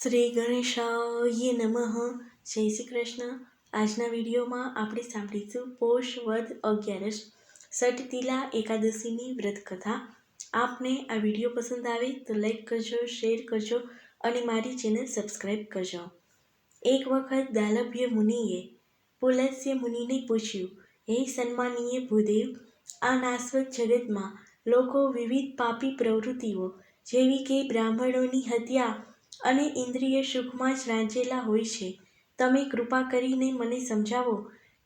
શ્રી ગણેશાય નમઃ. જય શ્રી કૃષ્ણ. આજના વિડીયોમાં આપણે સાંભળીશું પોષ વદ 11 સટતિલા એકાદશીની વ્રત કથા. આપને આ વિડીયો પસંદ આવે તો લાઈક કરજો, શેર કરજો અને મારી ચેનલ સબસ્ક્રાઈબ કરજો. એક વખત દાલભ્ય મુનિએ પુલત્ય મુનિને પૂછ્યું, હે સન્માનીય ભૂદેવ, આ નાશવત જગતમાં લોકો વિવિધ પાપી પ્રવૃત્તિઓ જેવી કે બ્રાહ્મણોની હત્યા અને ઇન્દ્રિય સુખમાં જ રાંચેલા હોય છે. તમે કૃપા કરીને મને સમજાવો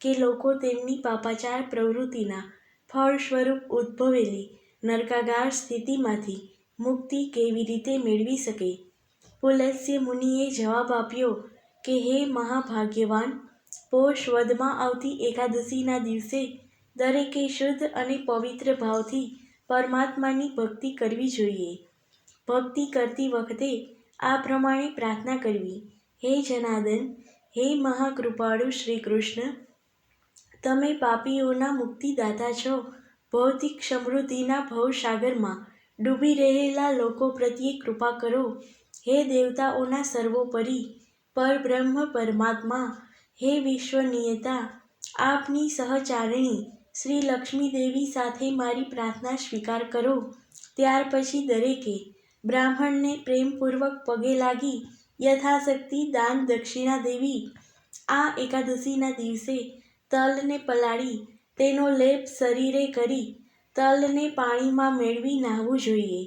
કે લોકો તેમની પાપાચાર પ્રવૃત્તિના ફળ સ્વરૂપ ઉદ્ભવેલી નરકાગાર સ્થિતિમાંથી મુક્તિ કેવી રીતે મેળવી શકે. પુલત્ય મુનિએ જવાબ આપ્યો કે હે મહાભાગ્યવાન, પોષ વદમાં આવતી એકાદશીના દિવસે દરેકે શુદ્ધ અને પવિત્ર ભાવથી પરમાત્માની ભક્તિ કરવી જોઈએ. ભક્તિ કરતી વખતે આ પ્રમાણે પ્રાર્થના કરવી, હે જનાર્દન, હે મહાકૃપાળુ શ્રી કૃષ્ણ, તમે પાપીઓના મુક્તિદાતા છો. ભૌતિક સમૃદ્ધિના ભવસાગરમાં ડૂબી રહેલા લોકો પ્રત્યે કૃપા કરો. હે દેવતાઓના સર્વોપરી પરબ્રહ્મ પરમાત્મા, હે વિશ્વનિયતા, આપની સહચારિણી શ્રી લક્ષ્મી દેવી સાથે મારી પ્રાર્થના સ્વીકાર કરો. ત્યાર પછી દરેકે બ્રાહ્મણને પ્રેમપૂર્વક પગે લાગી યથાશક્તિ દાન દક્ષિણા દેવી. આ એકાદશીના દિવસે તલને પલાળી તેનો લેપ શરીરે કરી તલને પાણીમાં મેળવી નહાવું જોઈએ.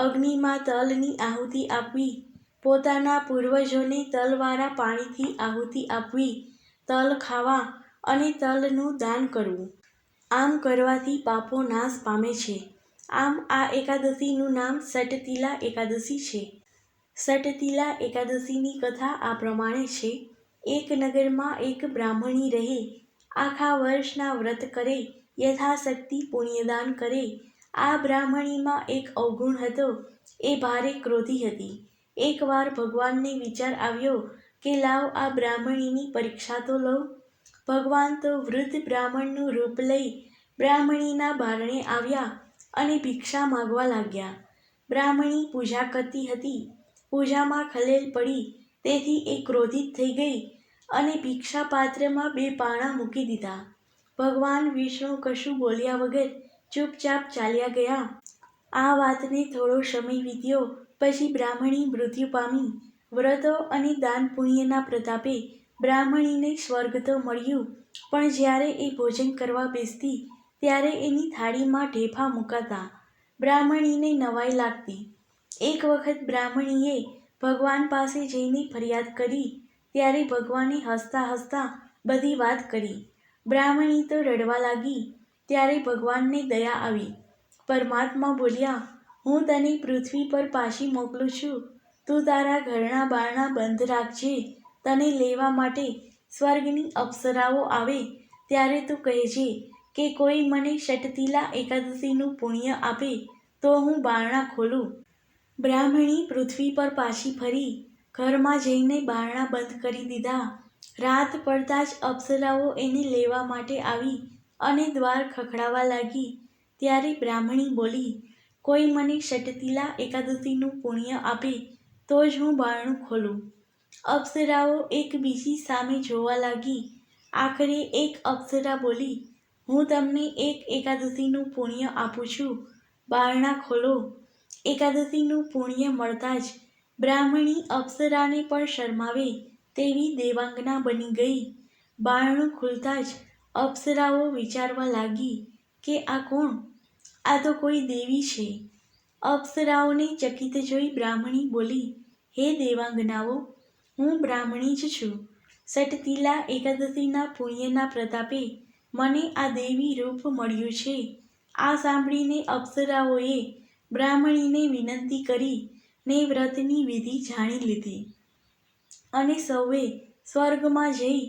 અગ્નિમાં તલની આહુતિ આપવી, પોતાના પૂર્વજોને તલવાળા પાણીથી આહુતિ આપવી, તલ ખાવા અને તલનું દાન કરવું. આમ કરવાથી પાપો નાશ પામે છે. આમ આ એકાદશીનું નામ સટતિલા એકાદશી છે. સટતિલા એકાદશીની કથા આ પ્રમાણે છે. એક નગરમાં એક બ્રાહ્મણી રહે. આખા વર્ષના વ્રત કરે, યથાશક્તિ પુણ્યદાન કરે. આ બ્રાહ્મણીમાં એક અવગુણ હતો. એ ભારે ક્રોધી હતી. એકવાર ભગવાનને વિચાર આવ્યો કે લાવ આ બ્રાહ્મણીની પરીક્ષા તો લઉં. ભગવાન તો વૃદ્ધ બ્રાહ્મણનું રૂપ લઈ બ્રાહ્મણીના બારણે આવ્યા અને ભિક્ષા માગવા લાગ્યા. બ્રાહ્મણી પૂજા કરતી હતી. પૂજામાં ખલેલ પડી તેથી એ ક્રોધિત થઈ ગઈ અને ભિક્ષા પાત્રમાં 2 પાણા મૂકી દીધા. ભગવાન વિષ્ણુ કશું બોલ્યા વગર ચૂપચાપ ચાલ્યા ગયા. આ વાતને થોડો સમય વીત્યો પછી બ્રાહ્મણી મૃત્યુ પામી. વ્રતો અને દાન પુણ્યના પ્રતાપે બ્રાહ્મણીને સ્વર્ગ તો મળ્યું, પણ જ્યારે એ ભોજન કરવા બેસતી ત્યારે એની થાળીમાં ઢેફા મુકાતા બ્રાહ્મણીને નવાઈ લાગતી. એક વખત બ્રાહ્મણીએ ભગવાન પાસે જઈને ફરિયાદ કરી ત્યારે ભગવાને હસતા હસતા બધી વાત કરી. બ્રાહ્મણી તો રડવા લાગી. ત્યારે ભગવાનને દયા આવી. પરમાત્મા બોલ્યા, હું તને પૃથ્વી પર પાછી મોકલું છું. તું તારા ઘરના બારણાં બંધ રાખજે. તને લેવા માટે સ્વર્ગની અપ્સરાઓ આવે ત્યારે તું કહેજે કે કોઈ મને સટતિલા એકાદશીનું પુણ્ય આપે તો હું બારણાં ખોલું. બ્રાહ્મણી પૃથ્વી પર પાછી ફરી. ઘરમાં જઈને બારણાં બંધ કરી દીધા. રાત પડતાં જ અપ્સરાઓ એને લેવા માટે આવી અને દ્વાર ખખડાવવા લાગી. ત્યારે બ્રાહ્મણી બોલી, કોઈ મને સટતિલા એકાદશીનું પુણ્ય આપે તો જ હું બારણું ખોલું. અપ્સરાઓ એકબીજી સામે જોવા લાગી. આખરે એક અપ્સરા બોલી, હું તમને એક એકાદશીનું પુણ્ય આપું છું, બારણાં ખોલો. એકાદશીનું પુણ્ય મળતાં જ બ્રાહ્મણી અપ્સરાને પણ શરમાવે તેવી દેવાંગના બની ગઈ. બારણું ખુલતાં જ અપ્સરાઓ વિચારવા લાગી કે આ કોણ? આ તો કોઈ દેવી છે. અપ્સરાઓને ચકિત જોઈ બ્રાહ્મણી બોલી, હે દેવાંગનાઓ, હું બ્રાહ્મણી જ છું. સટતિલા એકાદશીના પુણ્યના પ્રતાપે મને આ દેવી રૂપ મળ્યું છે. આ સાંભળીને અપ્સરાઓએ બ્રાહ્મણીને વિનંતી કરી ને વ્રતની વિધિ જાણી લીધી અને સૌએ સ્વર્ગમાં જઈ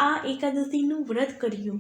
આ એકાદશીનું વ્રત કર્યું.